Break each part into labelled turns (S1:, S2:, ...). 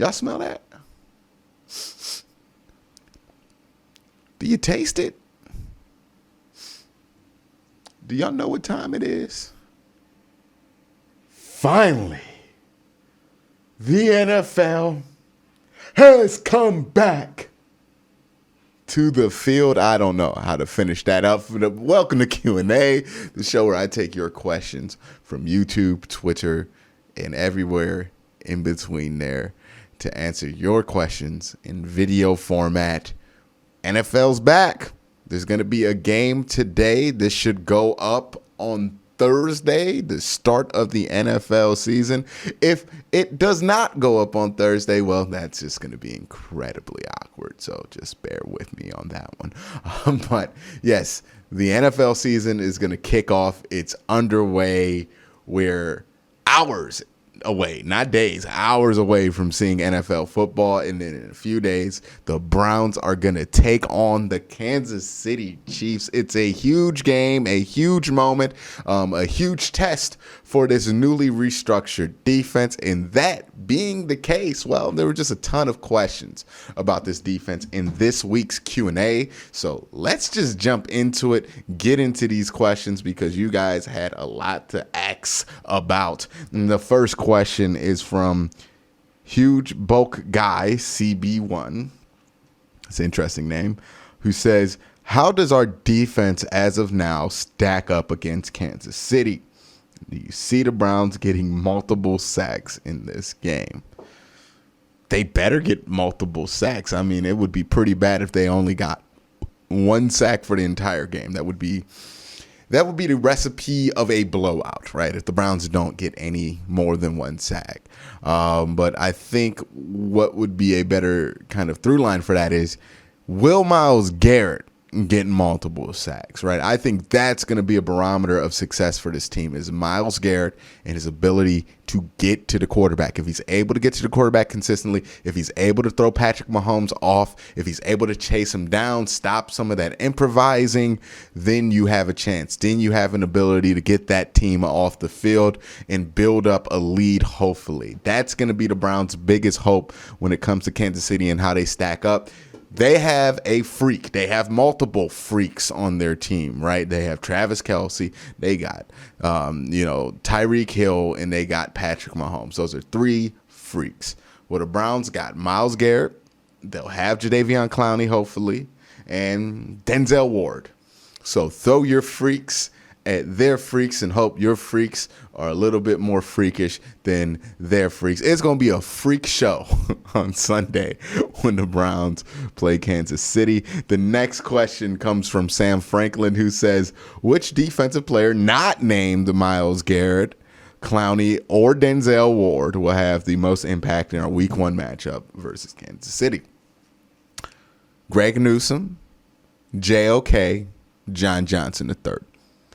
S1: Y'all smell that? Do you taste it? Do y'all know what time it is? Finally, the NFL has come back to the field. I don't know how to finish that up. Welcome to QnA, the show where I take your questions from YouTube, Twitter, and everywhere in between there to answer your questions in video format. NFL's back. There's going to be a game today. This should go up on Thursday, the start of the NFL season. If it does not go up on Thursday, well, that's just going to be incredibly awkward. So just bear with me on that one. But yes, the NFL season is going to kick off. It's underway. We're hours away, not days, hours away from seeing NFL football. And then in a few days, the Browns are going to take on the Kansas City Chiefs. It's a huge game, a huge moment, a huge test for this newly restructured defense. And that being the case, well, there were just a ton of questions about this defense in this week's Q&A. So let's just jump into it, get into these questions because you guys had a lot to ask about. And the first question is from Huge Bulk Guy CB1. It's an interesting name, who says, how does our defense as of now stack up against Kansas City? Do you see the Browns getting multiple sacks in this game? They better get multiple sacks. I mean, it would be pretty bad if they only got one sack for the entire game. That would be the recipe of a blowout, right? If the Browns don't get any more than one sack. But I think what would be a better kind of through line for that is, will Myles Garrett get multiple sacks, right? I think that's going to be a barometer of success for this team is Myles Garrett and his ability to get to the quarterback. If he's able to get to the quarterback consistently, if he's able to throw Patrick Mahomes off, if he's able to chase him down, stop some of that improvising, then you have a chance. Then you have an ability to get that team off the field and build up a lead, hopefully. That's going to be the Browns' biggest hope when it comes to Kansas City and how they stack up. They have a freak. They have multiple freaks on their team, right? They have Travis Kelce. They got, Tyreek Hill, and they got Patrick Mahomes. Those are three freaks. Well, the Browns got Myles Garrett. They'll have Jadeveon Clowney, hopefully, and Denzel Ward. So throw your freaks at their freaks and hope your freaks are a little bit more freakish than their freaks. It's going to be a freak show on Sunday when the Browns play Kansas City. The next question comes from Sam Franklin, who says, which defensive player not named Myles Garrett, Clowney, or Denzel Ward will have the most impact in our Week 1 matchup versus Kansas City? Greg Newsome, JOK, John Johnson III.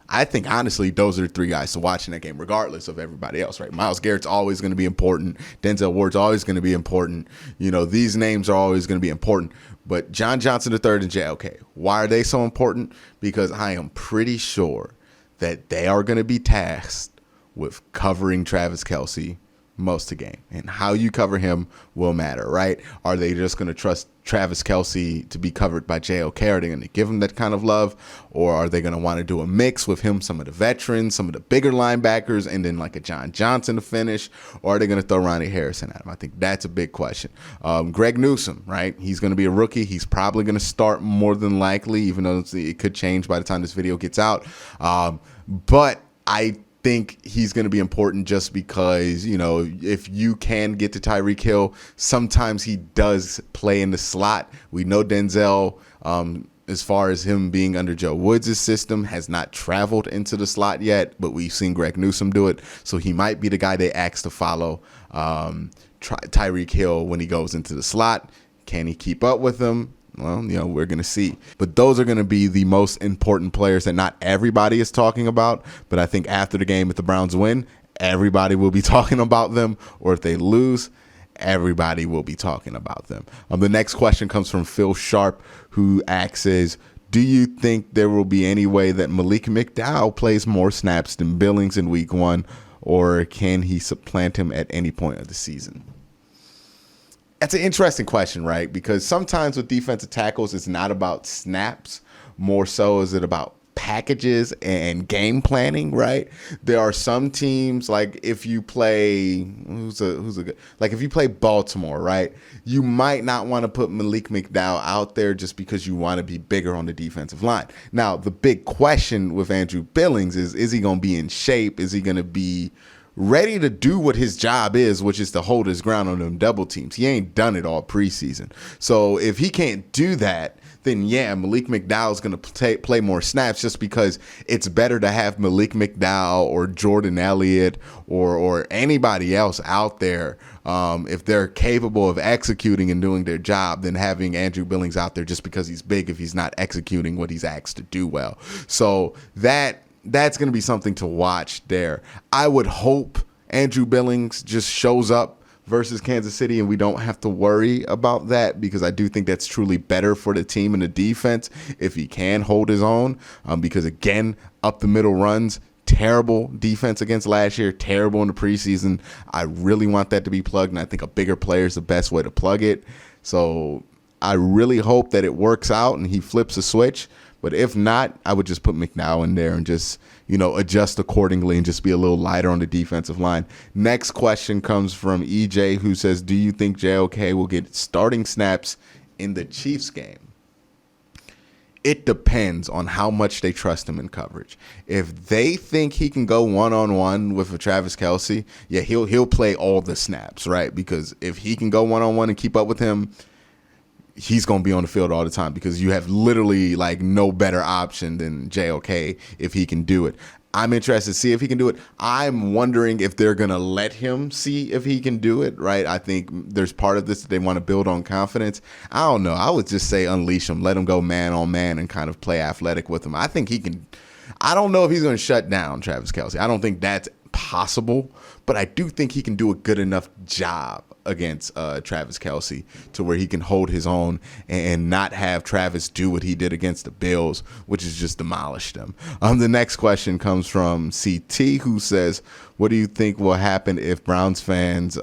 S1: I think, honestly, those are the three guys to watch in that game, regardless of everybody else, right? Myles Garrett's always going to be important. Denzel Ward's always going to be important. These names are always going to be important. But John Johnson III and JOK, why are they so important? Because I am pretty sure that they are going to be tasked with covering Travis Kelce most of the game. And how you cover him will matter, right? Are they just going to trust Travis Kelce to be covered by JOK? Are they going to give him that kind of love? Or are they going to want to do a mix with him, some of the veterans, some of the bigger linebackers, and then like a John Johnson to finish? Or are they going to throw Ronnie Harrison at him? I think that's a big question. Greg Newsome, right? He's going to be a rookie. He's probably going to start more than likely, even though it could change by the time this video gets out. But I think he's going to be important just because, if you can get to Tyreek Hill, sometimes he does play in the slot. We know Denzel, as far as him being under Joe Woods' system, has not traveled into the slot yet, but we've seen Greg Newsome do it. So he might be the guy they ask to follow Tyreek Hill when he goes into the slot. Can he keep up with him? Well, we're going to see. But those are going to be the most important players that not everybody is talking about. But I think after the game, if the Browns win, everybody will be talking about them. Or if they lose, everybody will be talking about them. The next question comes from Phil Sharp, who asks, do you think there will be any way that Malik McDowell plays more snaps than Billings in Week 1? Or can he supplant him at any point of the season? That's an interesting question, right? Because sometimes with defensive tackles, it's not about snaps. More so is it about packages and game planning, right? There are some teams, like if you play who's a good, like if you play Baltimore, right? You might not want to put Malik McDowell out there just because you want to be bigger on the defensive line. Now, the big question with Andrew Billings is he going to be in shape? Is he going to be ready to do what his job is, which is to hold his ground on them double teams? He ain't done it all preseason. So if he can't do that, then yeah, Malik McDowell is going to play more snaps, just because it's better to have Malik McDowell or Jordan Elliott or anybody else out there if they're capable of executing and doing their job than having Andrew Billings out there just because he's big if he's not executing what he's asked to do well. So that's going to be something to watch there. I would hope Andrew Billings just shows up versus Kansas City and we don't have to worry about that, because I do think that's truly better for the team and the defense if he can hold his own, because again, up the middle runs, terrible defense against last year, terrible in the preseason. I really want that to be plugged, and I think a bigger player is the best way to plug it. So I really hope that it works out and he flips a switch. But if not, I would just put McDowell in there and just, adjust accordingly and just be a little lighter on the defensive line. Next question comes from EJ, who says, do you think JOK will get starting snaps in the Chiefs game? It depends on how much they trust him in coverage. If they think he can go one-on-one with a Travis Kelce, yeah, he'll play all the snaps, right? Because if he can go one-on-one and keep up with him, he's going to be on the field all the time, because you have literally like no better option than JOK if he can do it. I'm interested to see if he can do it. I'm wondering if they're going to let him see if he can do it, right? I think there's part of this that they want to build on confidence. I don't know. I would just say unleash him, let him go man on man and kind of play athletic with him. I think he can. I don't know if he's going to shut down Travis Kelce. I don't think that's possible, but I do think he can do a good enough job against Travis Kelce to where he can hold his own and not have Travis do what he did against the Bills, which is just demolish them. The next question comes from CT, who says, what do you think will happen if Browns fans,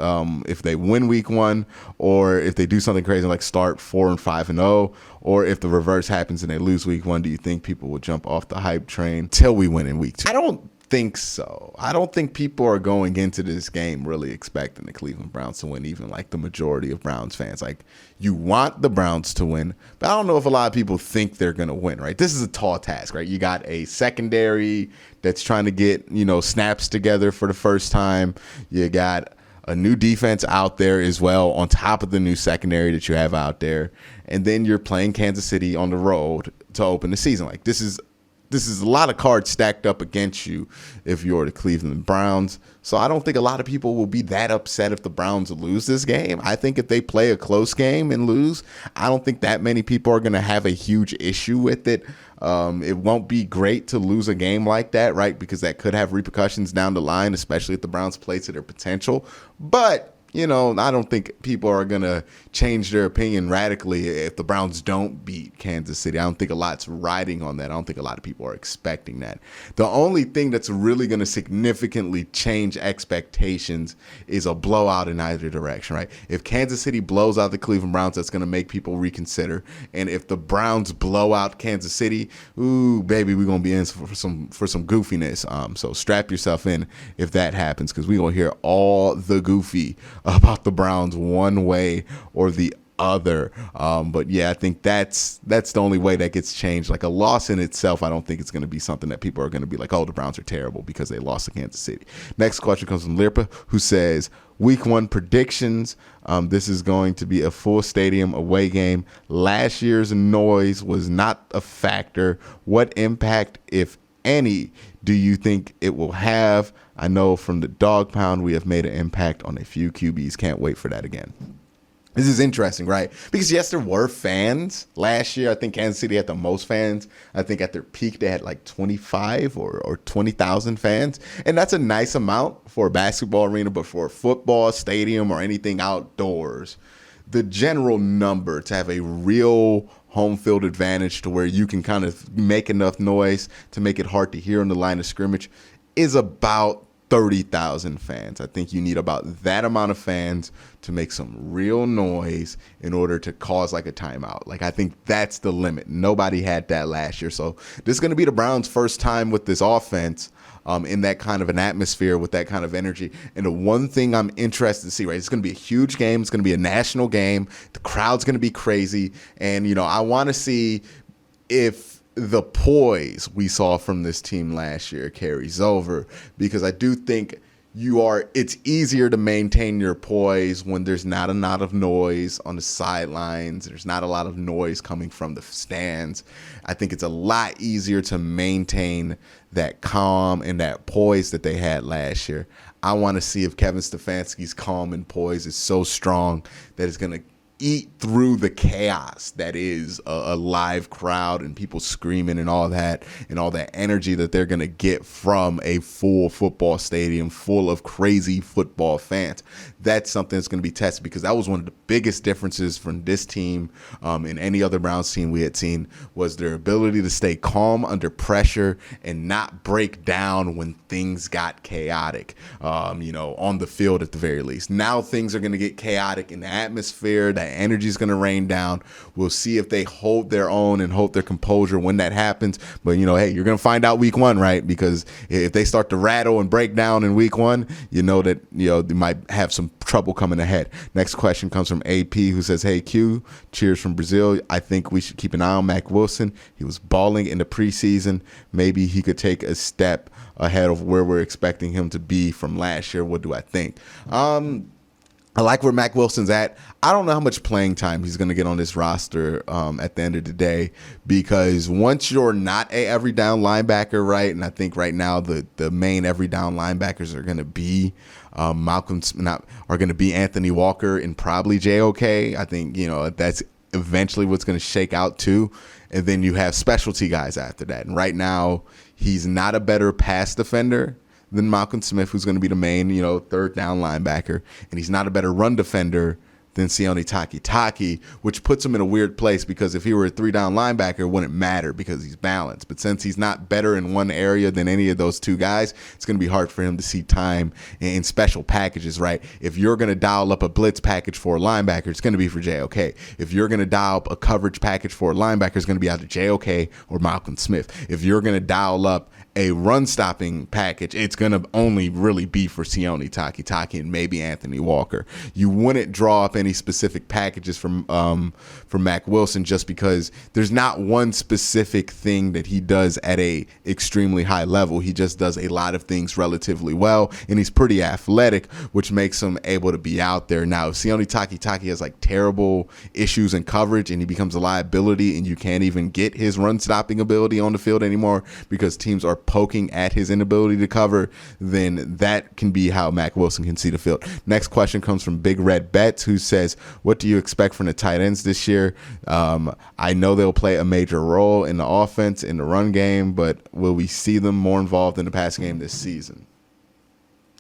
S1: if they win week 1, or if they do something crazy like start 4-5-0, or if the reverse happens and they lose week 1, do you think people will jump off the hype train till we win in week 2? I don't think so. I don't think people are going into this game really expecting the Cleveland Browns to win, even like the majority of Browns fans. Like, you want the Browns to win, but I don't know if a lot of people think they're going to win, right? This is a tall task, right? You got a secondary that's trying to get, snaps together for the first time. You got a new defense out there as well, on top of the new secondary that you have out there. And then you're playing Kansas City on the road to open the season. Like, this is a lot of cards stacked up against you if you're the Cleveland Browns. So I don't think a lot of people will be that upset if the Browns lose this game. I think if they play a close game and lose, I don't think that many people are going to have a huge issue with it. It won't be great to lose a game like that, right? Because that could have repercussions down the line, especially if the Browns play to their potential. But I don't think people are going to change their opinion radically if the Browns don't beat Kansas City. I don't think a lot's riding on that. I don't think a lot of people are expecting that. The only thing that's really going to significantly change expectations is a blowout in either direction, right? If Kansas City blows out the Cleveland Browns, that's going to make people reconsider. And if the Browns blow out Kansas City, ooh, baby, we're going to be in for some goofiness. So strap yourself in if that happens, because we're going to hear all the goofy about the Browns one way or the other. But yeah, I think that's the only way that gets changed. Like, a loss in itself, I don't think it's going to be something that people are going to be like, oh, the Browns are terrible because they lost to Kansas City. Next question comes from Lirpa, who says, week 1 predictions. This is going to be a full stadium away game. Last year's noise was not a factor. What impact, if any, do you think it will have? I know from the Dog Pound we have made an impact on a few QBs. Can't wait for that again. This is interesting, right? Because yes, there were fans last year. I think Kansas City had the most fans. I think at their peak they had like 25 or 20,000 fans. And that's a nice amount for a basketball arena, but for a football stadium or anything outdoors, the general number to have a real home field advantage to where you can kind of make enough noise to make it hard to hear on the line of scrimmage is about 30,000 fans. I think you need about that amount of fans to make some real noise in order to cause like a timeout. Like, I think that's the limit. Nobody had that last year. So this is going to be the Browns' first time with this offense in that kind of an atmosphere with that kind of energy. And the one thing I'm interested to see, right, it's going to be a huge game. It's going to be a national game. The crowd's going to be crazy. And, you know, I want to see if the poise we saw from this team last year carries over, because I do think it's easier to maintain your poise when there's not a lot of noise on the sidelines. There's not a lot of noise coming from the stands. I think it's a lot easier to maintain that calm and that poise that they had last year. I want to see if Kevin Stefanski's calm and poise is so strong that it's going to eat through the chaos that is a live crowd and people screaming and all that energy that they're going to get from a full football stadium full of crazy football fans. That's something that's going to be tested, because that was one of the biggest differences from this team and any other Browns team we had seen, was their ability to stay calm under pressure and not break down when things got chaotic, on the field at the very least. Now things are going to get chaotic in the atmosphere. That energy is going to rain down. We'll see if they hold their own and hold their composure when that happens. But, hey, you're going to find out week one, right? Because if they start to rattle and break down in week one, you know that, they might have some trouble coming ahead. Next question comes from AP, who says, "Hey, Q, cheers from Brazil. I think we should keep an eye on Mac Wilson. He was balling in the preseason. Maybe he could take a step ahead of where we're expecting him to be from last year. What do I think?" I like where Mac Wilson's at. I don't know how much playing time he's going to get on this roster at the end of the day, because once you're not a every down linebacker, right, and I think right now the main every down linebackers are going to be are going to be Anthony Walker and probably JOK. I think, that's eventually what's going to shake out too. And then you have specialty guys after that. And right now, he's not a better pass defender than Malcolm Smith, who's going to be the main, third down linebacker. And he's not a better run defender than Sione Takitaki, which puts him in a weird place, because if he were a 3-down linebacker, it wouldn't matter because he's balanced. But since he's not better in one area than any of those two guys, it's going to be hard for him to see time in special packages, right? If you're going to dial up a blitz package for a linebacker, it's going to be for JOK. If you're going to dial up a coverage package for a linebacker, it's going to be either JOK or Malcolm Smith. If you're going to dial up a run-stopping package, it's going to only really be for Sione Takitaki and maybe Anthony Walker. You wouldn't draw up any specific packages from Mac Wilson, just because there's not one specific thing that he does at a extremely high level. He just does a lot of things relatively well, and he's pretty athletic, which makes him able to be out there. Now, if Sione Takitaki has like terrible issues in coverage and he becomes a liability and you can't even get his run-stopping ability on the field anymore because teams are poking at his inability to cover, then that can be how Mac Wilson can see the field. Next question comes from Big Red Bets, who says, "What do you expect from the tight ends this year? I know they'll play a major role in the offense, in the run game, but will we see them more involved in the passing game this season?"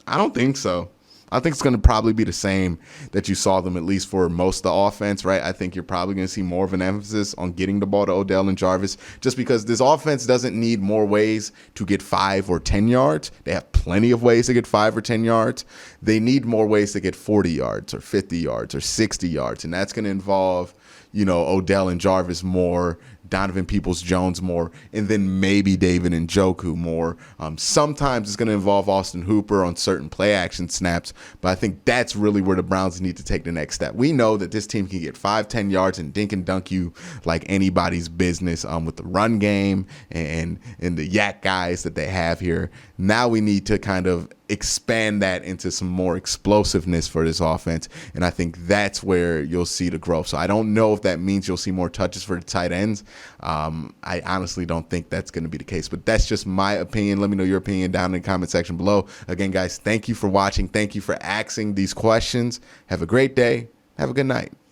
S1: I don't think so. I think it's going to probably be the same that you saw them, at least for most of the offense, right? I think you're probably going to see more of an emphasis on getting the ball to Odell and Jarvis, just because this offense doesn't need more ways to get 5 or 10 yards. They have plenty of ways to get 5 or 10 yards. They need more ways to get 40 yards or 50 yards or 60 yards, and that's going to involve, Odell and Jarvis more, Donovan Peoples-Jones more, and then maybe David Njoku more. Sometimes it's going to involve Austin Hooper on certain play action snaps, but I think that's really where the Browns need to take the next step. We know that this team can get 5, 10 yards and dink and dunk you like anybody's business with the run game and the yak guys that they have here. Now we need to kind of expand that into some more explosiveness for this offense, and I think that's where you'll see the growth. So I don't know if that means you'll see more touches for the tight ends. I honestly don't think that's going to be the case, but that's just my opinion. Let me know your opinion down in the comment section below. Again, guys, thank you for watching. Thank you for asking these questions. Have a great day. Have a good night.